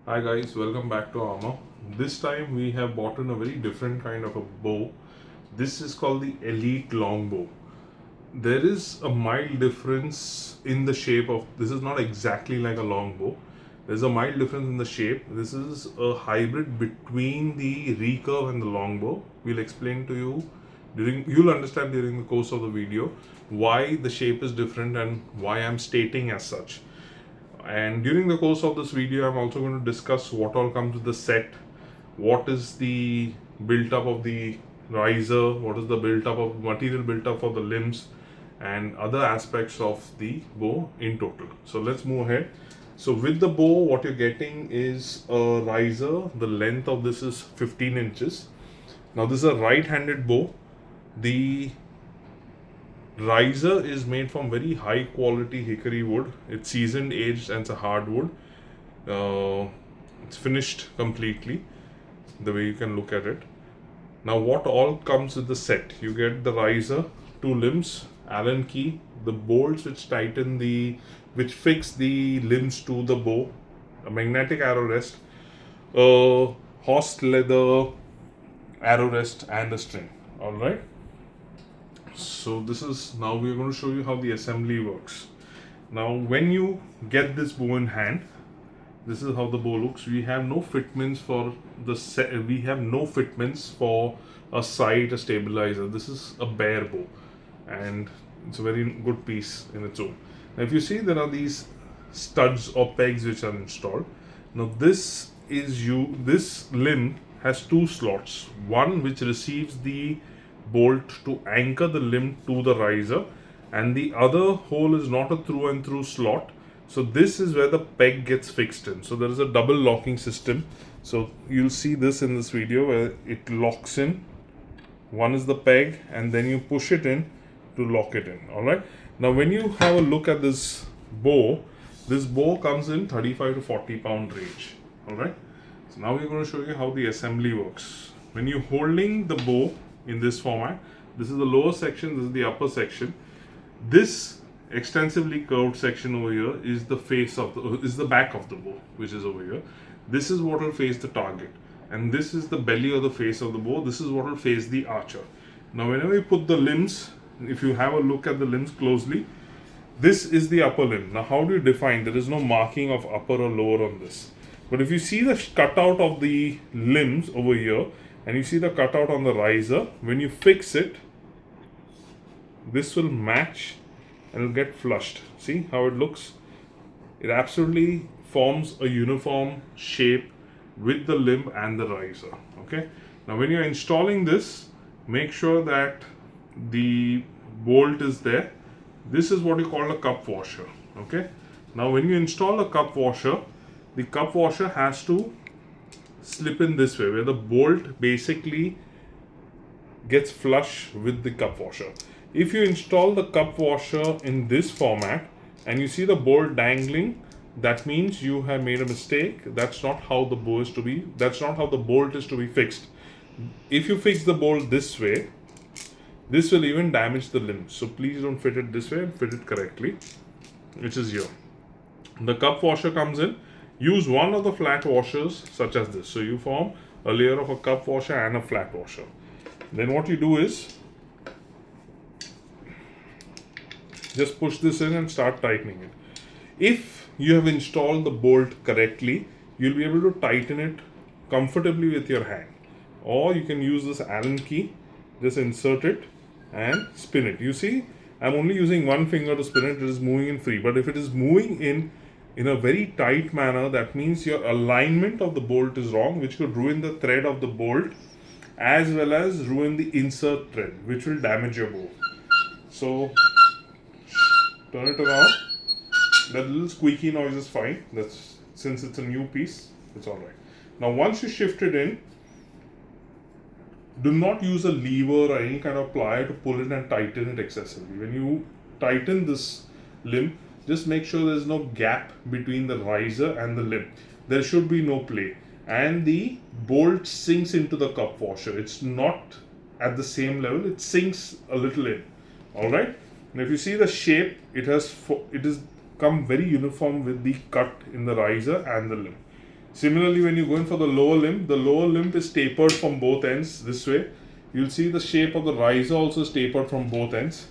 Hi guys, welcome back to Armor. This time we have bought in a very different kind of a bow. This is called the Elite Longbow. There is a mild difference in the shape of this is not exactly like a longbow. There's a mild difference in the shape. This is a hybrid between the recurve and the longbow. We'll explain to you you'll understand during the course of the video why the shape is different and why I'm stating as such. And during the course of this video, I'm also going to discuss what all comes with the set, what is the built up of the riser, what is the built up of material built up for the limbs, and other aspects of the bow in total. So let's move ahead. So with the bow, what you're getting is a riser. The length of this is 15 inches. Now this is a right-handed bow. The riser is made from very high quality hickory wood. It's seasoned, aged, and it's a hardwood. It's finished completely the way you can look at it. Now, what all comes with the set? You get the riser, two limbs, Allen key, the bolts which fix the limbs to the bow, a magnetic arrow rest, a horse leather arrow rest, and a string. All right. So now we're going to show you how the assembly works. Now when you get this bow in hand, this is how the bow looks. We have no fitments for a sight, a stabilizer. This is a bare bow and it's a very good piece in its own. Now if you see, there are these studs or pegs which are installed. Now this limb has two slots, one which receives the bolt to anchor the limb to the riser, and the other hole is not a through and through slot. So this is where the peg gets fixed in. So there is a double locking system. So you'll see this in this video where it locks in. One is the peg and then you push it in to lock it in. Alright. Now when you have a look at this bow comes in 35 to 40 pound range. Alright. So now we're going to show you how the assembly works. When you're holding the bow in this format, this is the lower section, this is the upper section. This extensively curved section over here is the back of the bow, which is over here. This is what will face the target, and this is the belly or the face of the bow. This is what will face the archer. Now whenever you put the limbs, if you have a look at the limbs closely, this is the upper limb. Now how do you define? There is no marking of upper or lower on this, but if you see the cutout of the limbs over here and you see the cutout on the riser, when you fix it, this will match and will get flushed. See how it looks? It absolutely forms a uniform shape with the limb and the riser. Okay. Now when you're installing this, make sure that the bolt is there. This is what you call a cup washer. Okay. Now when you install a cup washer, the cup washer has to slip in this way, where the bolt basically gets flush with the cup washer. If you install the cup washer in this format and you see the bolt dangling, that means you have made a mistake. That's not how the bolt is to be fixed. If you fix the bolt this way, this will even damage the limb. So please don't fit it this way and fit it correctly, which is here. The cup washer comes in. Use one of the flat washers such as this. So you form a layer of a cup washer and a flat washer. Then what you do is just push this in and start tightening it. If you have installed the bolt correctly, you'll be able to tighten it comfortably with your hand. Or you can use this Allen key, just insert it and spin it. You see, I'm only using one finger to spin it. It is moving in free. But if it is moving in a very tight manner, that means your alignment of the bolt is wrong, which could ruin the thread of the bolt as well as ruin the insert thread, which will damage your bow. So turn it around. That little squeaky noise is fine. Since it's a new piece, it's alright. Now once you shift it in, do not use a lever or any kind of plier to pull it and tighten it excessively. When you tighten this limb, just make sure there's no gap between the riser and the limb. There should be no play. And the bolt sinks into the cup washer. It's not at the same level. It sinks a little in. Alright. And if you see the shape, it has come very uniform with the cut in the riser and the limb. Similarly, when you go in for the lower limb is tapered from both ends this way. You'll see the shape of the riser also is tapered from both ends.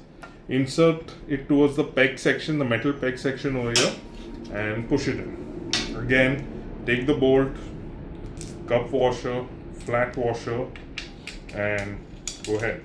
Insert it towards the peg section, the metal peg section over here, and push it in. Again, take the bolt, cup washer, flat washer, and go ahead.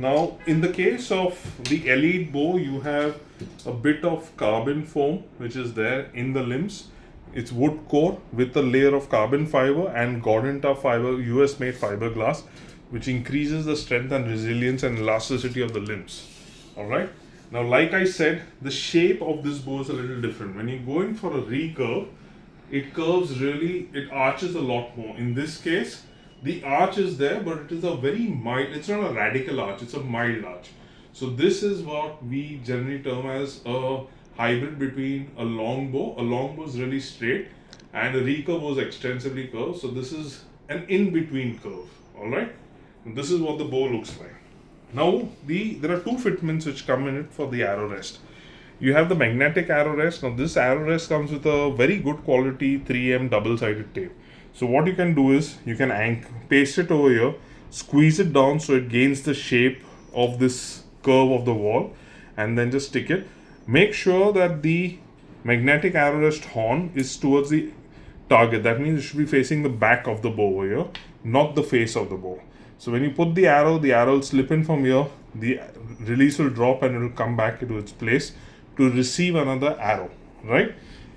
Now, in the case of the Elite bow, you have a bit of carbon foam which is there in the limbs. It's wood core with a layer of carbon fiber and Gordon-Tough fiber, US made fiberglass, which increases the strength and resilience and elasticity of the limbs. Alright. Now, like I said, the shape of this bow is a little different. When you go in for a recurve, it curves really, it arches a lot more. In this case, the arch is there, but it is a very mild, it's not a radical arch, it's a mild arch. So this is what we generally term as a hybrid between a long bow. A long bow is really straight and a recurve bow is extensively curved. So this is an in-between curve, alright? This is what the bow looks like. Now, there are two fitments which come in it for the arrow rest. You have the magnetic arrow rest. Now this arrow rest comes with a very good quality 3M double-sided tape. So what you can do is you can paste it over here, squeeze it down so it gains the shape of this curve of the wall, and then just stick it. Make sure that the magnetic arrow rest horn is towards the target. That means it should be facing the back of the bow over here, not the face of the bow. So when you put the arrow will slip in from here, the release will drop and it will come back into its place to receive another arrow, right?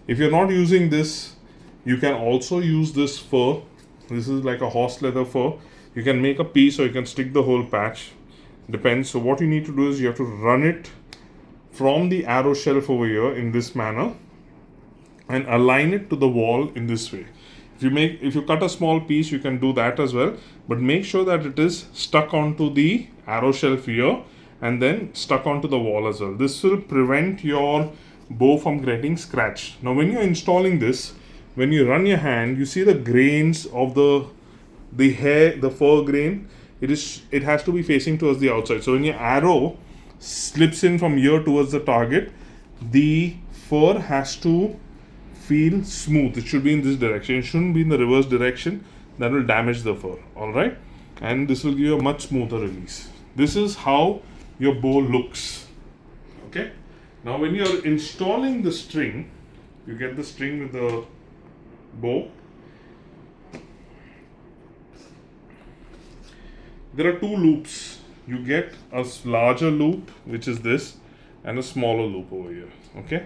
If you're not using this, you can also use this fur. This is like a horse leather fur. You can make a piece or you can stick the whole patch. Depends. So what you need to do is you have to run it from the arrow shelf over here in this manner and align it to the wall in this way. If you cut a small piece, you can do that as well. But make sure that it is stuck onto the arrow shelf here and then stuck onto the wall as well. This will prevent your bow from getting scratched. Now when you're installing this, when you run your hand, you see the grains of the hair, the fur grain. It has to be facing towards the outside. So when your arrow slips in from here towards the target, the fur has to feel smooth. It should be in this direction. It shouldn't be in the reverse direction. That will damage the fur. All right, and this will give you a much smoother release. This is how your bow looks. Okay. Now when you are installing the string, you get the string with the bow. There are two loops. You get a larger loop, which is this, and a smaller loop over here. Okay.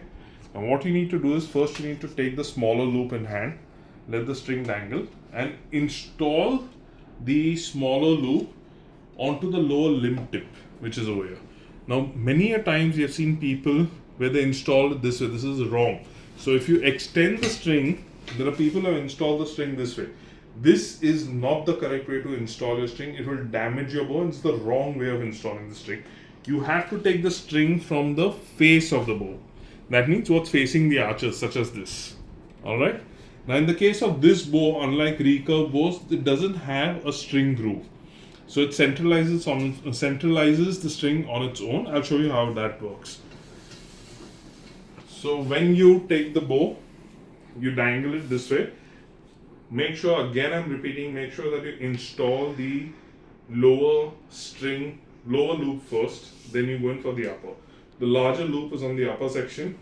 Now what you need to do is first you need to take the smaller loop in hand, let the string dangle, and install the smaller loop onto the lower limb tip, which is over here. Now many a times you have seen people where they install it this way. This is wrong. So if you extend the string, there are people who have installed the string this way. This is not the correct way to install your string. It will damage your bow. It's the wrong way of installing the string. You have to take the string from the face of the bow. That means what's facing the arches, such as this. Alright. Now in the case of this bow, unlike recurve bows, it doesn't have a string groove. So it centralizes the string on its own. I'll show you how that works. So when you take the bow, you dangle it this way. Make sure, again I'm repeating, make sure that you install the lower loop first, then you go in for the upper. The larger loop is on the upper section.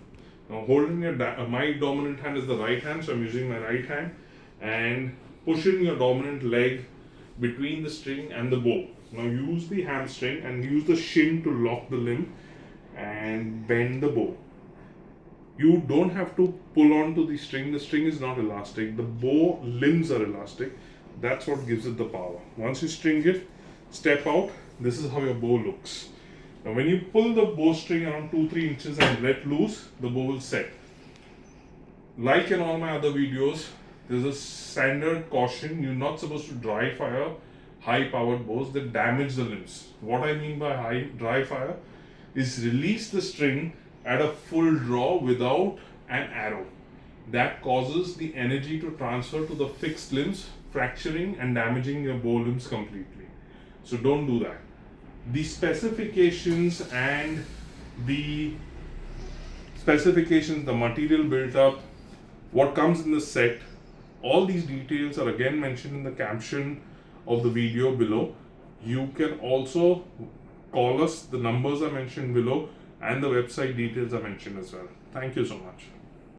Now hold in your, my dominant hand is the right hand, so I'm using my right hand, and push in your dominant leg between the string and the bow. Now use the hamstring and use the shin to lock the limb and bend the bow. You don't have to pull on to the string is not elastic. The bow limbs are elastic. That's what gives it the power. Once you string it, step out, this is how your bow looks. Now when you pull the bowstring around 2-3 inches and let loose, the bow will set. Like in all my other videos, there's a standard caution. You're not supposed to dry fire high powered bows that damage the limbs. What I mean by dry fire is release the string at a full draw without an arrow. that causes the energy to transfer to the fixed limbs, fracturing and damaging your bow limbs completely. So don't do that. The specifications and the the material built up, what comes in the set, all these details are again mentioned in the caption of the video below. You can also call us, the numbers are mentioned below, and the website details are mentioned as well. Thank you so much.